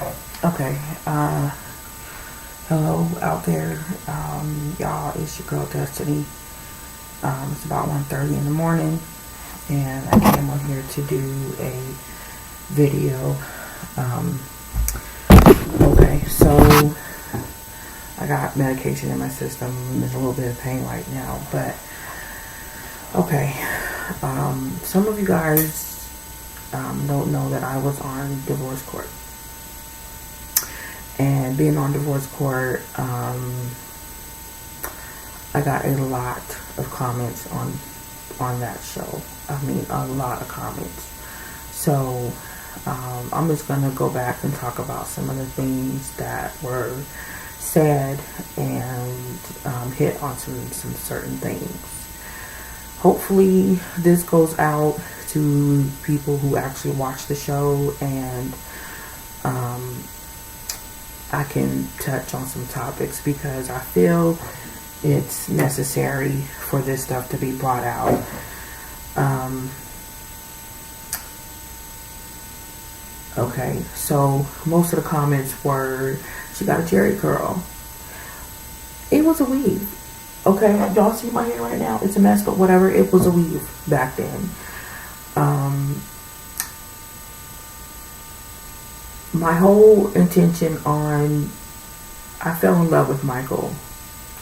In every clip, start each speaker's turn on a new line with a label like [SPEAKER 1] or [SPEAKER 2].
[SPEAKER 1] Okay, hello out there. Y'all, it's your girl Destiny. It's about 1:30 in the morning, and I came on here to do a video. Um, okay, so I got medication in my system. There's a little bit of pain right now, but okay. Some of you guys don't know that I was on divorce court. And being on divorce court, I got a lot of comments on that show. I mean, a lot of comments. So I'm just gonna go back and talk about some of the things that were said and hit on some certain things. Hopefully, this goes out to people who actually watch the show, and I can touch on some topics because I feel it's necessary for this stuff to be brought out. Okay, so most of the comments were, she got a Jerry curl. It was a weave. Okay, y'all see my hair right now? It's a mess, but whatever. It was a weave back then. My whole intention I fell in love with Michael.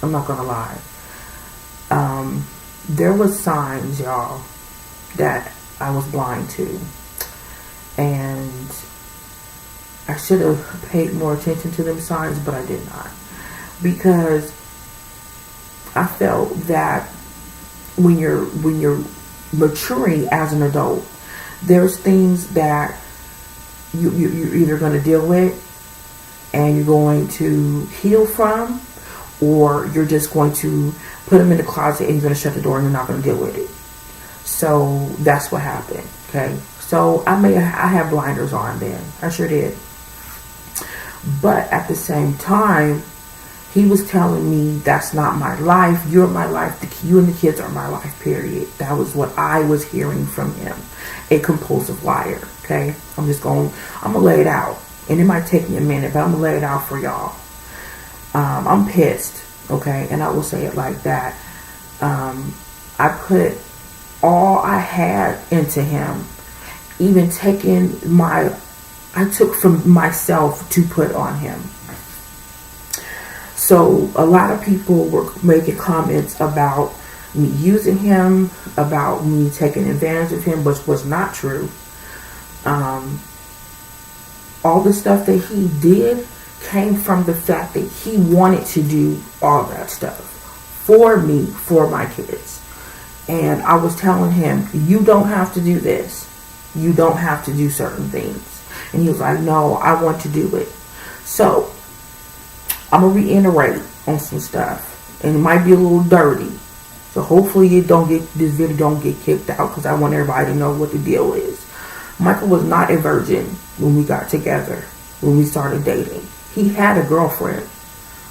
[SPEAKER 1] I'm not gonna lie. There was signs, y'all, that I was blind to. And I should have paid more attention to them signs, but I did not. Because I felt that when you're maturing as an adult, there's things that you're either going to deal with and you're going to heal from, or you're just going to put them in the closet and you're going to shut the door and you're not going to deal with it. So that's what happened. Okay, so I had blinders on then. I sure did. But at the same time, he was telling me, that's not my life. You're my life. You and the kids are my life, period. That was what I was hearing from him. A compulsive liar. Okay? I'm going to lay it out. And it might take me a minute, but I'm going to lay it out for y'all. I'm pissed. Okay? And I will say it like that. I put all I had into him. Even I took from myself to put on him. So a lot of people were making comments about me using him, about me taking advantage of him, which was not true. All the stuff that he did came from the fact that he wanted to do all that stuff for me, for my kids. And I was telling him, you don't have to do this. You don't have to do certain things. And he was like, no, I want to do it. So I'm going to reiterate on some stuff. And it might be a little dirty. So hopefully this video don't get kicked out, because I want everybody to know what the deal is. Michael was not a virgin when we got together, when we started dating. He had a girlfriend.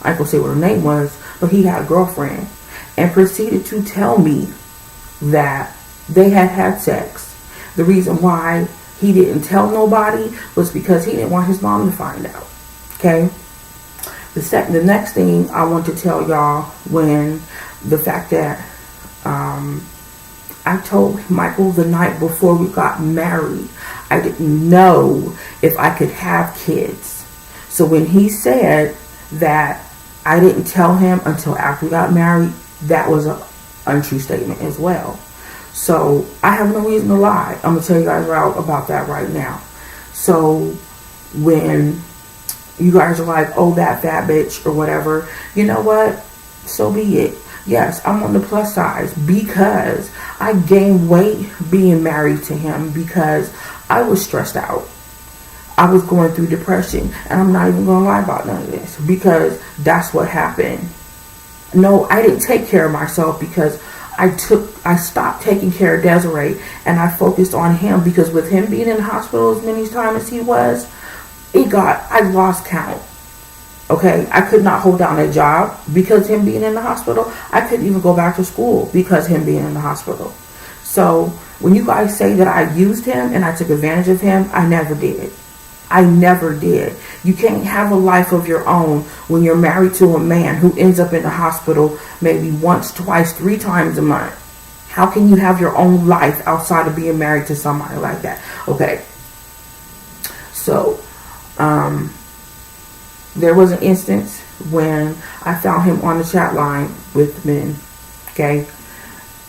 [SPEAKER 1] I ain't gonna say what her name was, but he had a girlfriend. And proceeded to tell me that they had sex. The reason why he didn't tell nobody was because he didn't want his mom to find out. Okay? The next thing I want to tell y'all, when the fact that I told Michael the night before we got married, I didn't know if I could have kids. So when he said that I didn't tell him until after we got married, that was an untrue statement as well. So I have no reason to lie. I'm going to tell you guys about that right now. So when you guys are like, oh, that fat bitch or whatever, you know what? So be it. Yes, I'm on the plus size because I gained weight being married to him because I was stressed out. I was going through depression, and I'm not even going to lie about none of this because that's what happened. No, I didn't take care of myself because I stopped taking care of Desiree and I focused on him, because with him being in the hospital as many times as he was, I lost count. Okay, I could not hold down a job because him being in the hospital. I couldn't even go back to school because him being in the hospital. So when you guys say that I used him and I took advantage of him, I never did. I never did. You can't have a life of your own when you're married to a man who ends up in the hospital maybe once, twice, 3 times a month. How can you have your own life outside of being married to somebody like that? Okay. So, there was an instance when I found him on the chat line with men. Okay.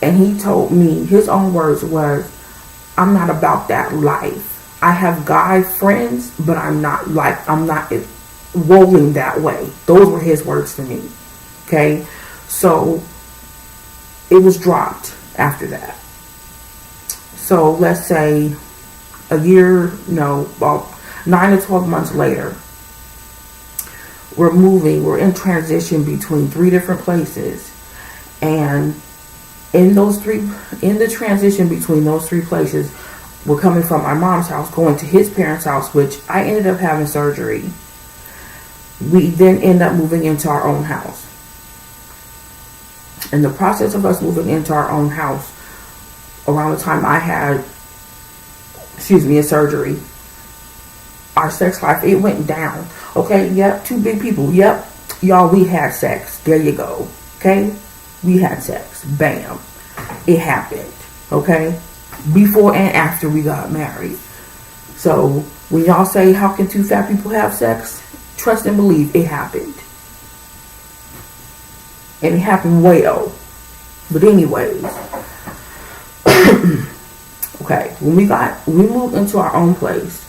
[SPEAKER 1] And he told me, his own words was, I'm not about that life. I have guy friends, but I'm not rolling that way. Those were his words to me. Okay. So it was dropped after that. So let's say about 9 to 12 months later, we're in transition between 3 different places. And in the transition between those 3 places, we're coming from my mom's house, going to his parents' house, which I ended up having surgery. We then end up moving into our own house. In the process of us moving into our own house, around the time I had, a surgery, our sex life, it went down. Okay, yep, 2 big people. Yep, y'all, we had sex. There you go. Okay, we had sex. Bam. It happened. Okay, before and after we got married. So when y'all say, how can 2 fat people have sex? Trust and believe it happened. And it happened well. But anyways, okay, when we moved into our own place,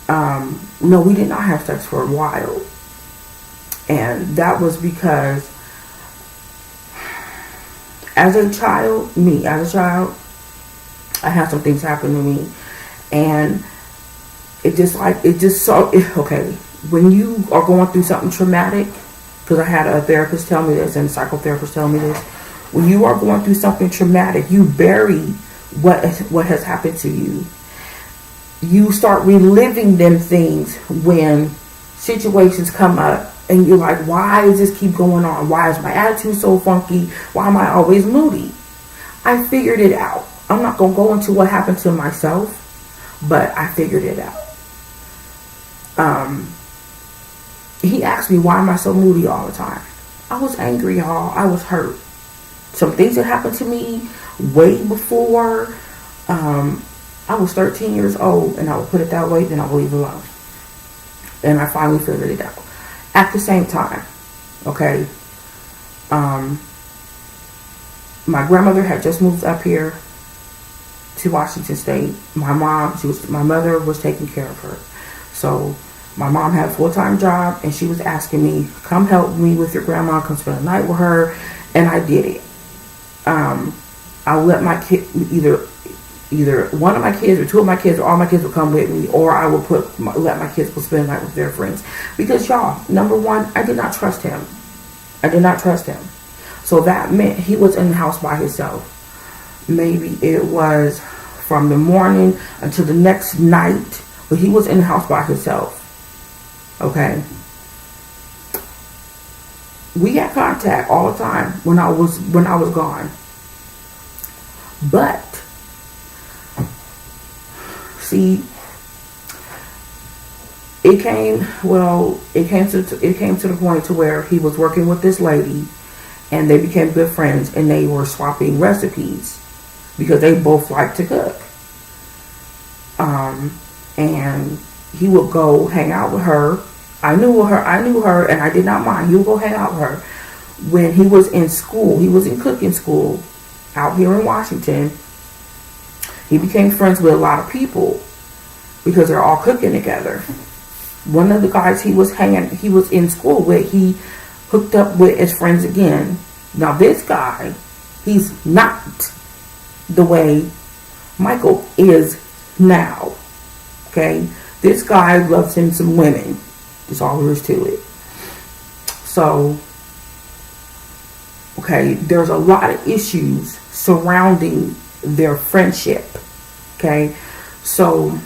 [SPEAKER 1] no, we did not have sex for a while. And that was because as a child, I had some things happen to me. And okay, when you are going through something traumatic, because I had a therapist tell me this and a psychotherapist tell me this, when you are going through something traumatic, you bury what has happened to you. You start reliving them things when situations come up and you're like, why does this keep going on? Why is my attitude so funky? Why am I always moody? I figured it out. I'm not going to go into what happened to myself, but I figured it out. He asked me, why am I so moody all the time? I was angry, y'all. I was hurt. Some things that happened to me way before I was 13 years old, and I would put it that way, then I would leave it alone. And I finally figured it out. At the same time, okay, my grandmother had just moved up here to Washington State. My mother was taking care of her. So my mom had a full-time job, and she was asking me, come help me with your grandma, come spend the night with her, and I did it. I would let my kid, either one of my kids or 2 of my kids or all my kids would come with me, or I would let my kids go spend the night with their friends. Because y'all, number one, I did not trust him. So that meant he was in the house by himself. Maybe it was from the morning until the next night, but he was in the house by himself. Okay. We had contact all the time when I was gone. But see, it came to the point to where he was working with this lady, and they became good friends, and they were swapping recipes because they both like to cook. And he would go hang out with her. I knew her, and I did not mind. He would go hang out with her when he was in school. He was in cooking school out here in Washington. He became friends with a lot of people because they're all cooking together. One of the guys he was in school with, he hooked up with as friends again. Now this guy, he's not the way Michael is now. Okay? This guy loves him some women. That's all there is to it. So, okay, there's a lot of issues surrounding their friendship. Okay? So,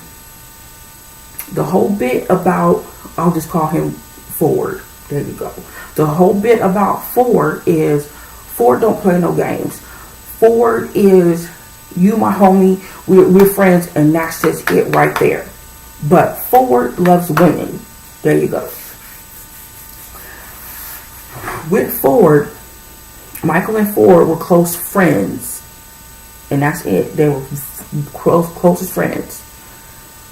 [SPEAKER 1] the whole bit about, I'll just call him Ford. There you go. The whole bit about Ford is, Ford don't play no games. Ford is, you my homie, we're friends, and that's just it right there. But Ford loves women. There you go. With Ford, Michael and Ford were close friends. And that's it. They were closest friends.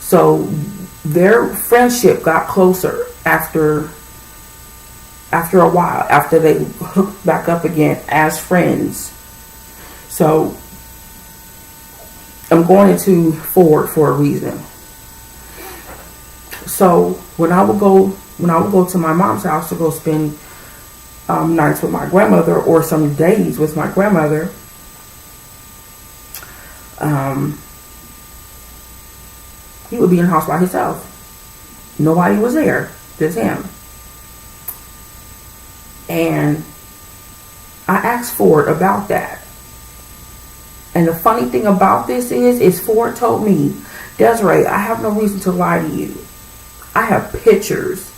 [SPEAKER 1] So their friendship got closer after a while, after they hooked back up again as friends. So I'm going into Ford for a reason. So when I would go to my mom's house to go spend nights with my grandmother, or some days with my grandmother, he would be in the house by himself. Nobody was there, just him. And I asked Ford about that. And the funny thing about this is Ford told me, Desiree, I have no reason to lie to you. I have pictures,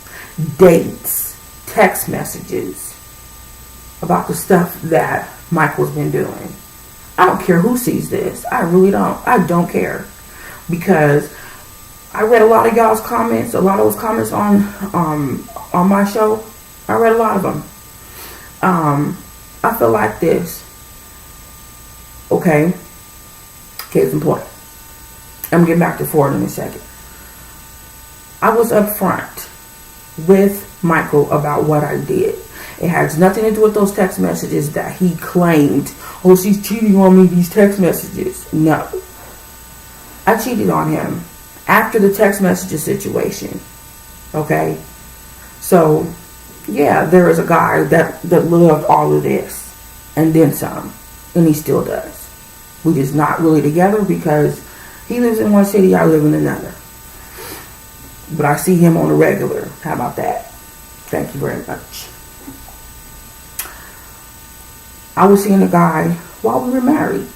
[SPEAKER 1] dates, text messages about the stuff that Michael's been doing. I don't care who sees this. I really don't. I don't care. Because I read a lot of y'all's comments, a lot of those comments on my show. I read a lot of them. I feel like this. Okay. Case in point. I'm getting back to Ford in a second. I was upfront with Michael about what I did. It has nothing to do with those text messages that he claimed, oh, she's cheating on me, these text messages. No. I cheated on him after the text messages situation. Okay? So, yeah, there is a guy that loved all of this and then some. And he still does. We just not really together because he lives in one city, I live in another. But I see him on a regular. How about that? Thank you very much. I was seeing a guy while we were married.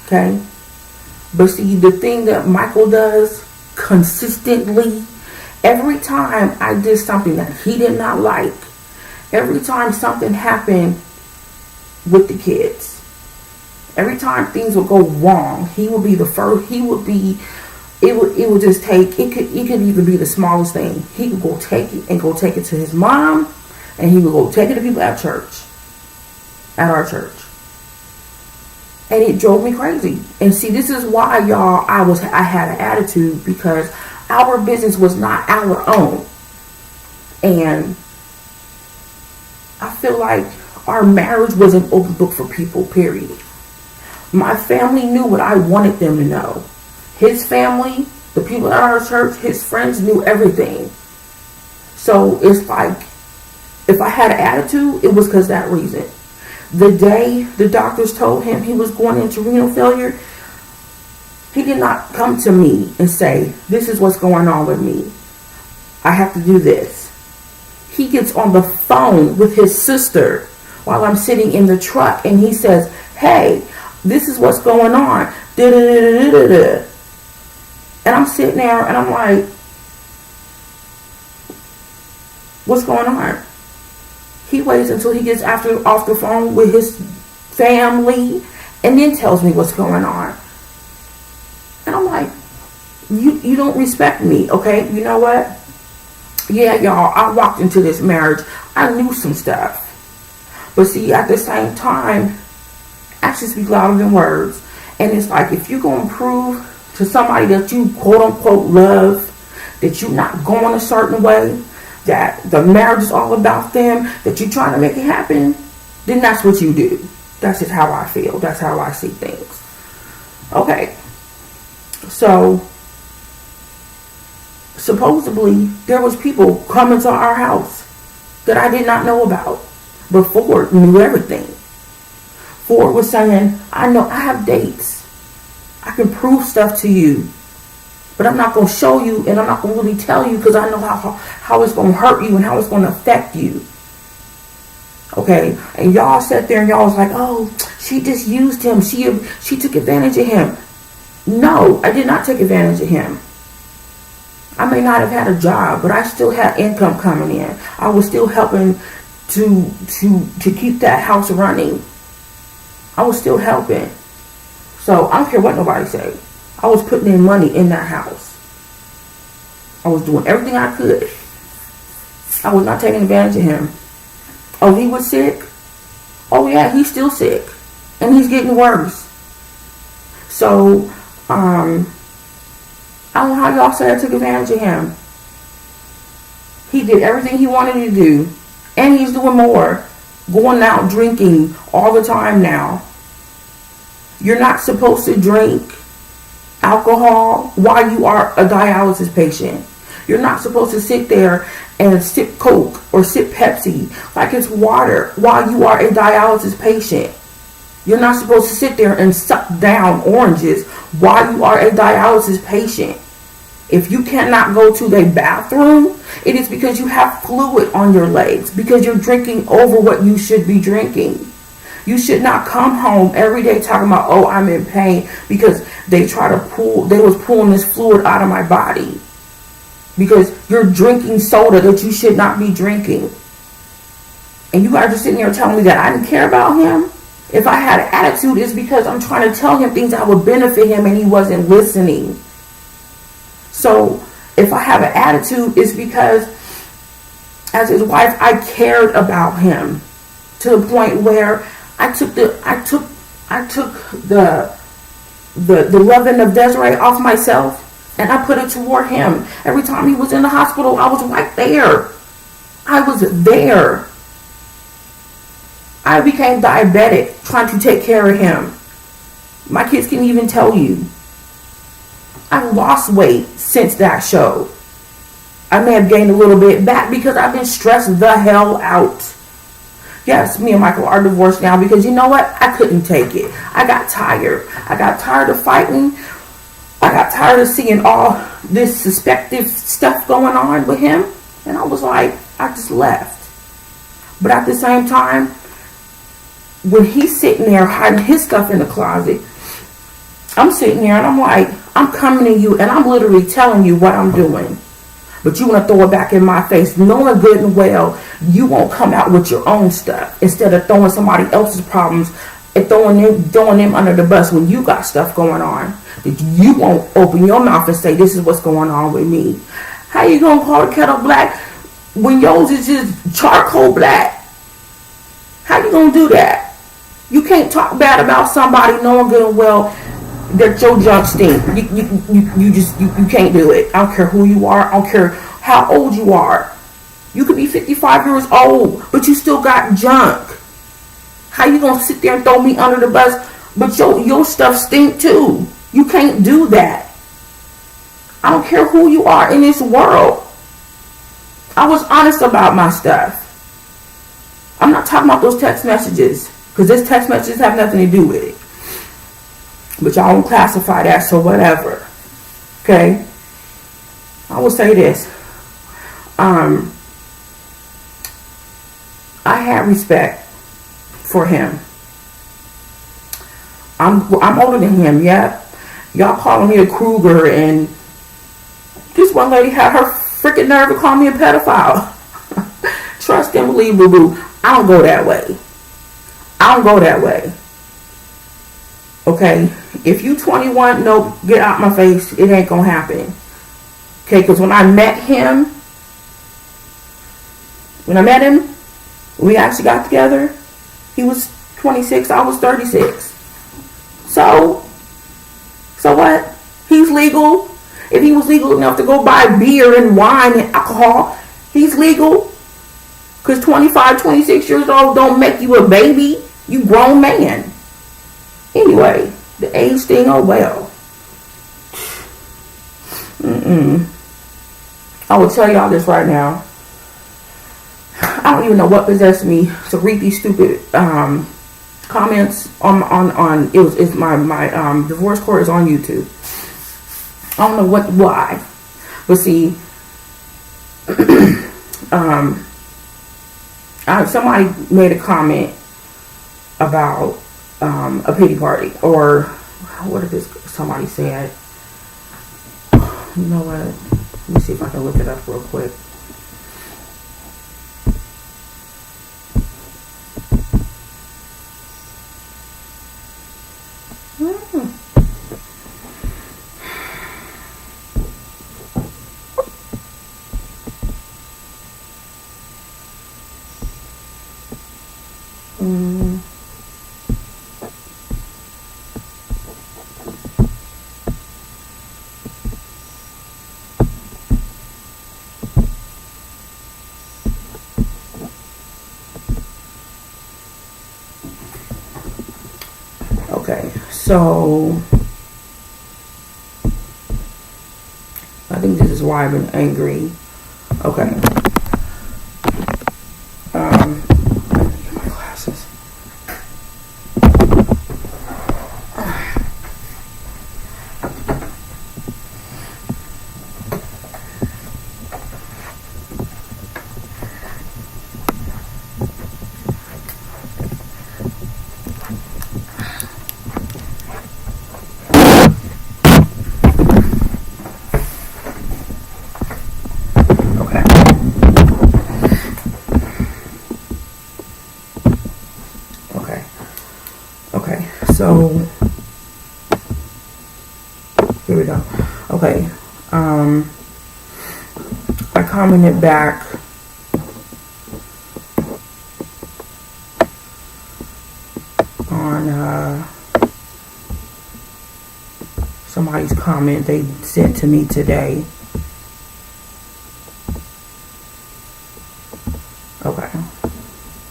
[SPEAKER 1] Okay? But see, the thing that Michael does consistently, every time I did something that he did not like, every time something happened with the kids, every time things would go wrong, he would be the first, it would just take, it could even be the smallest thing. He could go take it to his mom, and he would go take it to people at our church. And it drove me crazy. And see, this is why, y'all, I had an attitude, because our business was not our own. And I feel like our marriage was an open book for people, period. My family knew what I wanted them to know. His family, the people at our church, his friends knew everything. So it's like, if I had an attitude, it was because of that reason. The day the doctors told him he was going into renal failure, he did not come to me and say, this is what's going on with me. I have to do this. He gets on the phone with his sister while I'm sitting in the truck, and he says, hey, this is what's going on. Da-da-da-da-da-da. And I'm sitting there and I'm like, what's going on? He waits until he gets off the phone with his family and then tells me what's going on. And I'm like, you don't respect me, okay? You know what? Yeah, y'all, I walked into this marriage. I knew some stuff. But see, at the same time, actions speak louder than words. And it's like, if you're going to prove to somebody that you quote unquote love, that you're not going a certain way, that the marriage is all about them, that you're trying to make it happen, then that's what you do. That's just how I feel. That's how I see things. Okay. So, supposedly, there was people coming to our house that I did not know about. But Ford knew everything. Ford was saying, I know I have dates. I can prove stuff to you. But I'm not going to show you, and I'm not going to really tell you, because I know how it's going to hurt you and how it's going to affect you. Okay? And y'all sat there and y'all was like, oh, she just used him. She took advantage of him. No, I did not take advantage of him. I may not have had a job, but I still had income coming in. I was still helping to keep that house running. I was still helping. So I don't care what nobody say. I was putting in money in that house. I was doing everything I could. I was not taking advantage of him. Oh, he was sick? Oh, yeah, he's still sick. And he's getting worse. So, I don't know how y'all say I took advantage of him. He did everything he wanted to do. And he's doing more. Going out drinking all the time now. You're not supposed to drink alcohol while you are a dialysis patient. You're not supposed to sit there and sip Coke or sip Pepsi like it's water while you are a dialysis patient. You're not supposed to sit there and suck down oranges while you are a dialysis patient. If you cannot go to the bathroom, it is because you have fluid on your legs, because you're drinking over what you should be drinking. You should not come home every day talking about, oh, I'm in pain because they was pulling this fluid out of my body. Because you're drinking soda that you should not be drinking. And you guys are sitting there telling me that I didn't care about him? If I had an attitude, it's because I'm trying to tell him things that would benefit him and he wasn't listening. So if I have an attitude, it's because as his wife, I cared about him to the point where I took the loving of Desiree off myself and I put it toward him. Every time he was in the hospital, I was right there. I was there. I became diabetic trying to take care of him. My kids can even tell you. I lost weight since that show. I may have gained a little bit back because I've been stressed the hell out. Yes, me and Michael are divorced now because you know what? I couldn't take it. I got tired. I got tired of fighting. I got tired of seeing all this suspected stuff going on with him. And I was like, I just left. But at the same time, when he's sitting there hiding his stuff in the closet, I'm sitting there and I'm like, I'm coming to you and I'm literally telling you what I'm doing. But you want to throw it back in my face, knowing good and well you won't come out with your own stuff instead of throwing somebody else's problems and throwing them under the bus when you got stuff going on. That you won't open your mouth and say, this is what's going on with me. How you going to call the kettle black when yours is just charcoal black? How you going to do that? You can't talk bad about somebody knowing good and well that your junk stink. You can't do it. I don't care who you are. I don't care how old you are. You could be 55 years old, but you still got junk. How you gonna sit there and throw me under the bus? But your stuff stink too. You can't do that. I don't care who you are in this world. I was honest about my stuff. I'm not talking about those text messages because those text messages have nothing to do with it. But y'all don't classify that, so whatever. Okay? I will say this. I had respect for him. I'm older than him, yeah. Y'all calling me a Kruger, and this one lady had her freaking nerve to call me a pedophile. Trust and believe, boo-boo. I don't go that way. I don't go that way. Okay? If you 21, no, get out my face. It ain't gonna happen. Okay? Because when I met him, we actually got together. He was 26. I was 36. So what? He's legal. If he was legal enough to go buy beer and wine and alcohol, he's legal. Because 25, 26 years old don't make you a baby. You grown man. Anyway, the age thing, oh well. I will tell y'all this right now. I don't even know what possessed me to read these stupid comments on it's my divorce court is on YouTube. I don't know why. But see, somebody made a comment about a pity party, or what did somebody said? You know what? Let me see if I can look it up real quick. So I think this is why I've been angry. Okay. Let me get my glasses. Okay, so here we go. Okay, I commented back on somebody's comment they sent to me today. Okay.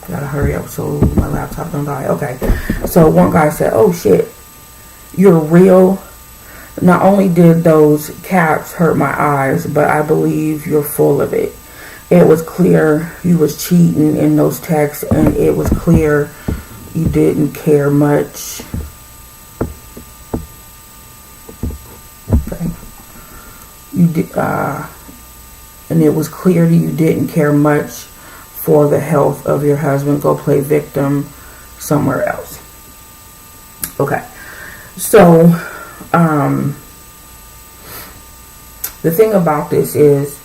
[SPEAKER 1] Gotta hurry up so my laptop don't die. Okay. So one guy said, "Oh shit, you're real. Not only did those caps hurt my eyes, but I believe you're full of it. It was clear you was cheating in those texts, and it was clear you didn't care much." Okay. You did, and it was clear that you didn't care much for the health of your husband. Go play victim somewhere else. Okay. So, the thing about this is,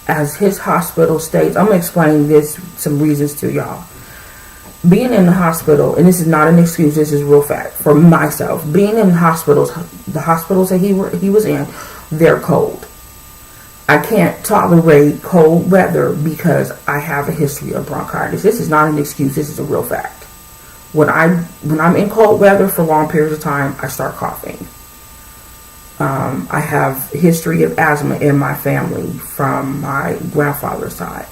[SPEAKER 1] as his hospital states, I'm going to explain some reasons to y'all. Being in the hospital, and this is not an excuse, this is real fact for myself. Being in hospitals, the hospitals that he was in, they're cold. I can't tolerate cold weather because I have a history of bronchitis. This is not an excuse. This is a real fact. When I'm in cold weather for long periods of time, I start coughing. I have a history of asthma in my family from my grandfather's side.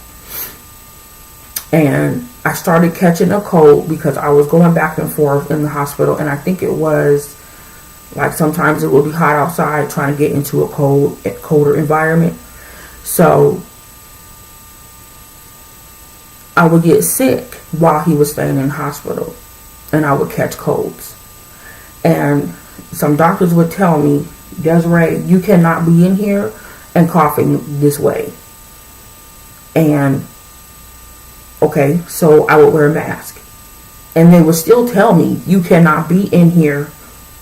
[SPEAKER 1] And I started catching a cold because I was going back and forth in the hospital. And I think it was like sometimes it would be hot outside trying to get into a colder environment. So I would get sick while he was staying in the hospital, and I would catch colds. And some doctors would tell me, "Desiree, you cannot be in here and coughing this way." And okay, so I would wear a mask. And they would still tell me, "You cannot be in here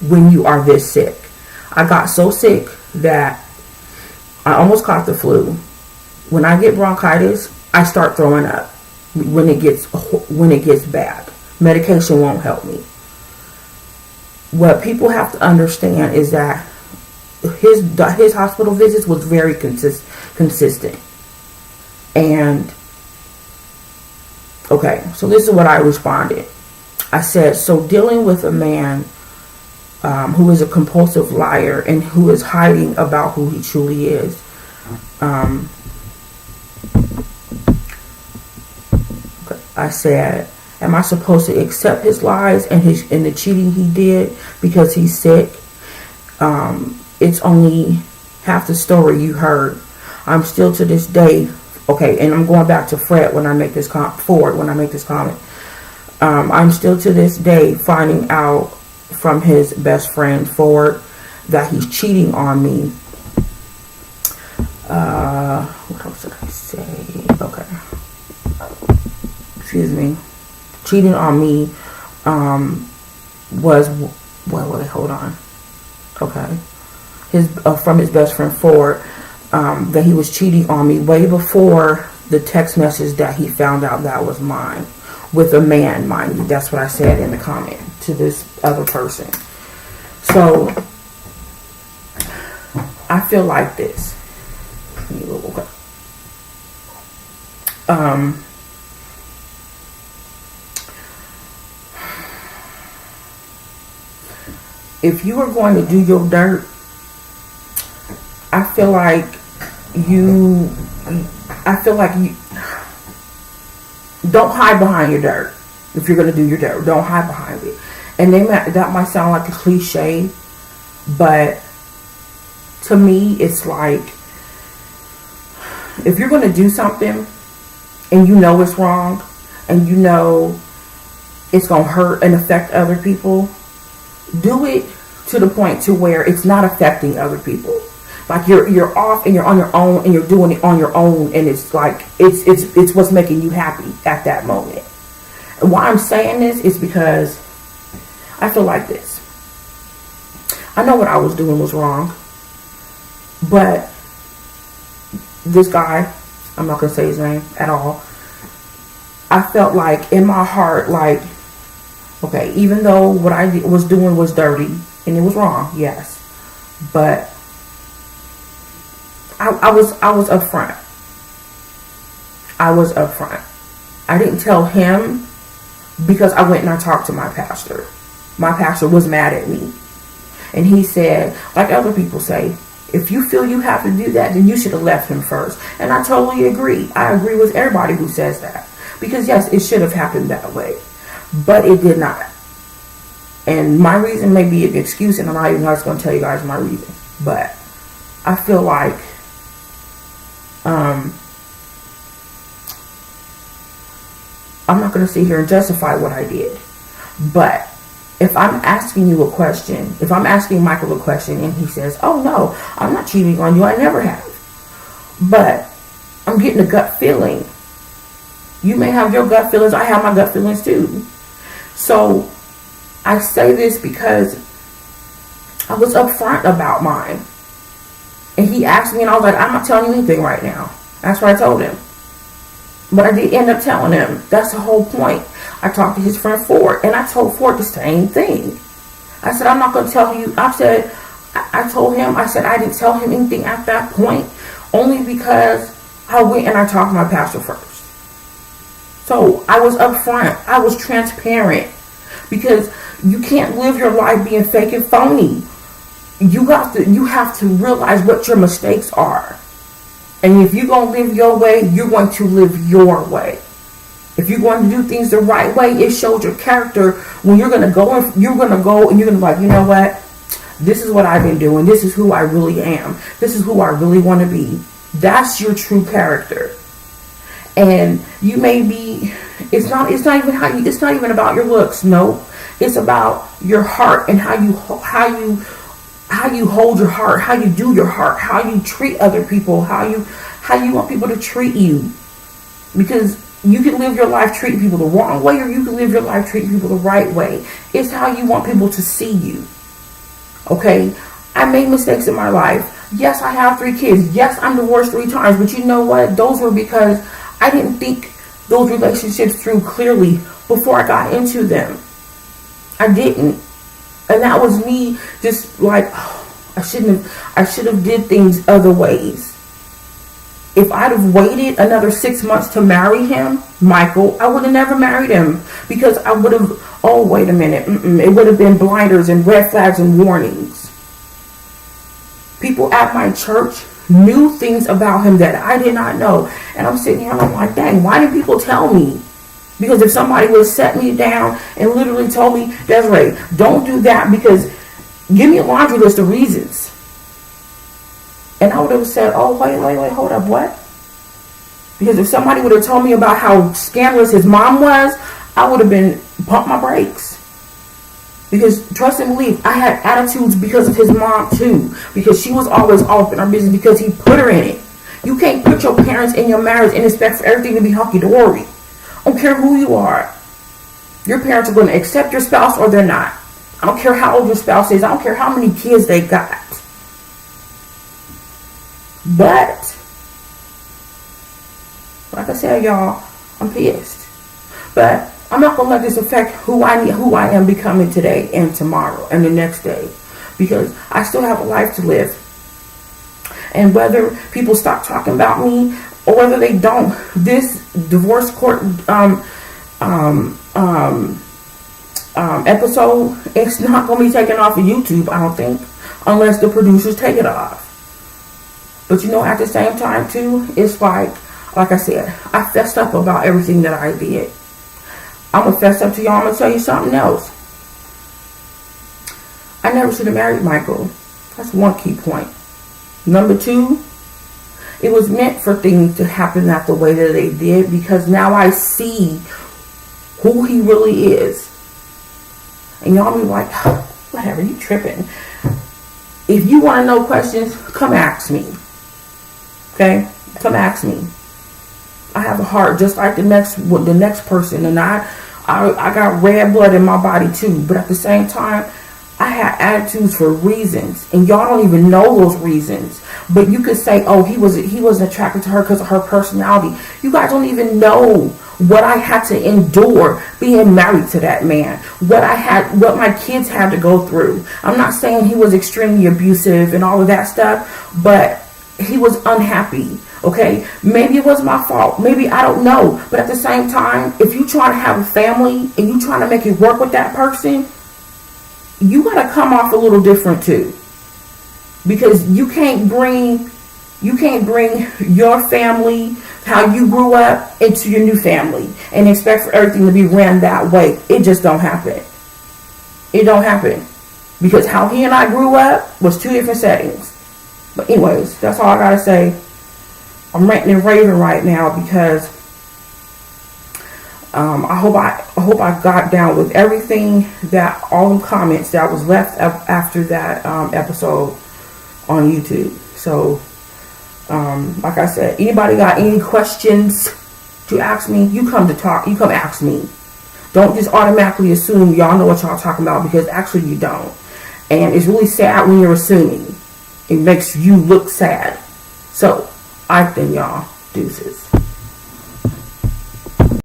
[SPEAKER 1] when you are this sick." I got so sick that I almost caught the flu. When I get bronchitis, I start throwing up when it gets bad. Medication won't help me. What people have to understand is that his hospital visits was very consistent. And okay, so this is what I responded. I said, "So dealing with a man who is a compulsive liar and who is hiding about who he truly is. I said, am I supposed to accept his lies and the cheating he did because he's sick? It's only half the story you heard. I'm still to this day." Okay, and I'm going back to Fred when I make this comment. I'm still to this day finding out from his best friend Ford that he's cheating on me. What else did I say? Okay. Excuse me. Cheating on me was wait, hold on. Okay. From his best friend Ford, that he was cheating on me way before the text message that he found out that was mine. With a man, mind you. That's what I said in the comment to this other person. So, I feel like this. Okay. If you are going to do your dirt, I feel like you don't hide behind your dirt. If you're going to do your dirt, don't hide behind it. And that might sound like a cliche, but to me, it's like, if you're going to do something and you know it's wrong and you know it's going to hurt and affect other people, do it to the point to where it's not affecting other people. Like you're off and you're on your own and you're doing it on your own, and it's like it's what's making you happy at that moment. And why I'm saying this is because I feel like this. I know what I was doing was wrong, but this guy, I'm not gonna say his name at all, I felt like in my heart, like, okay, even though what I was doing was dirty and it was wrong, yes, but I was upfront. I was upfront. I didn't tell him because I went and I talked to my pastor. My pastor was mad at me. And he said, like other people say, if you feel you have to do that, then you should have left him first. And I totally agree. I agree with everybody who says that. Because yes, it should have happened that way. But it did not. And my reason may be an excuse, and I'm not even going to tell you guys my reason. But I feel like I'm not going to sit here and justify what I did. But if I'm asking you a question, if I'm asking Michael a question and he says, oh no, I'm not cheating on you, I never have. But I'm getting a gut feeling. You may have your gut feelings, I have my gut feelings too. So I say this because I was upfront about mine. And he asked me and I was like, I'm not telling you anything right now. That's what I told him. But I did end up telling him. That's the whole point. I talked to his friend Ford, and I told Ford the same thing. I said, I'm not going to tell you. I told him, I said I didn't tell him anything at that point, only because I went and I talked to my pastor first. So I was upfront. I was transparent, because you can't live your life being fake and phony. You have to realize what your mistakes are. And if you're going to live your way, you're going to live your way. If you're going to do things the right way, it shows your character when you're going to go and you're going to be like, you know what? This is what I've been doing. This is who I really am. This is who I really want to be. That's your true character. And you may be, it's not even about your looks. No, it's about your heart and how you hold your heart, how you do your heart, how you treat other people, how you want people to treat you. Because you can live your life treating people the wrong way, or you can live your life treating people the right way. It's how you want people to see you. Okay? I made mistakes in my life. Yes, I have 3 kids. Yes, I'm divorced 3 times. But you know what? Those were because I didn't think those relationships through clearly before I got into them. I didn't. And that was me just like, oh, I should have did things other ways. If I'd have waited another 6 months to marry him, Michael, I would have never married him, because I would have, oh, wait a minute. It would have been blinders and red flags and warnings. People at my church knew things about him that I did not know. And I'm sitting here and I'm like, dang, why did people tell me? Because if somebody would have set me down and literally told me, Desiree, don't do that, because give me a laundry list of reasons. And I would have said, oh, wait, hold up, what? Because if somebody would have told me about how scandalous his mom was, I would have been pumped my brakes. Because trust and believe, I had attitudes because of his mom too. Because she was always off in our business because he put her in it. You can't put your parents in your marriage and expect for everything to be hunky-dory. I don't care who you are. Your parents are going to accept your spouse or they're not. I don't care how old your spouse is. I don't care how many kids they got. But, like I said, y'all, I'm pissed. But I'm not going to let this affect who I am becoming today and tomorrow and the next day. Because I still have a life to live. And whether people stop talking about me or whether they don't, this divorce court episode, it's not going to be taken off of YouTube, I don't think, unless the producers take it off. But you know, at the same time too, it's like I said, I fessed up about everything that I did. I'm going to fess up to y'all. I'm going to tell you something else. I never should have married Michael. That's one key point. Number two, it was meant for things to happen not the way that they did, because now I see who he really is. And y'all be like, oh, whatever, you tripping. If you want to know questions, come ask me. Okay? Come ask me. I have a heart just like the next person, and I got red blood in my body too. But at the same time, I had attitudes for reasons, and y'all don't even know those reasons. But you could say, "Oh, he wasn't attracted to her because of her personality." You guys don't even know what I had to endure being married to that man. What my kids had to go through. I'm not saying he was extremely abusive and all of that stuff, but he was unhappy. Okay, maybe it was my fault. Maybe, I don't know. But at the same time, if you try to have a family and you trying to make it work with that person, you got to come off a little different too, because you can't bring your family, how you grew up, into your new family and expect for everything to be ran that way. It just don't happen. It don't happen, because how he and I grew up was two different settings. But anyways, that's all I gotta say. I'm ranting and raving right now because I hope I got down with everything, that all the comments that was left after that episode on YouTube. So, like I said, anybody got any questions to ask me, you come ask me. Don't just automatically assume y'all know what y'all talking about, because actually you don't. And it's really sad when you're assuming. It makes you look sad. So, I think y'all, deuces.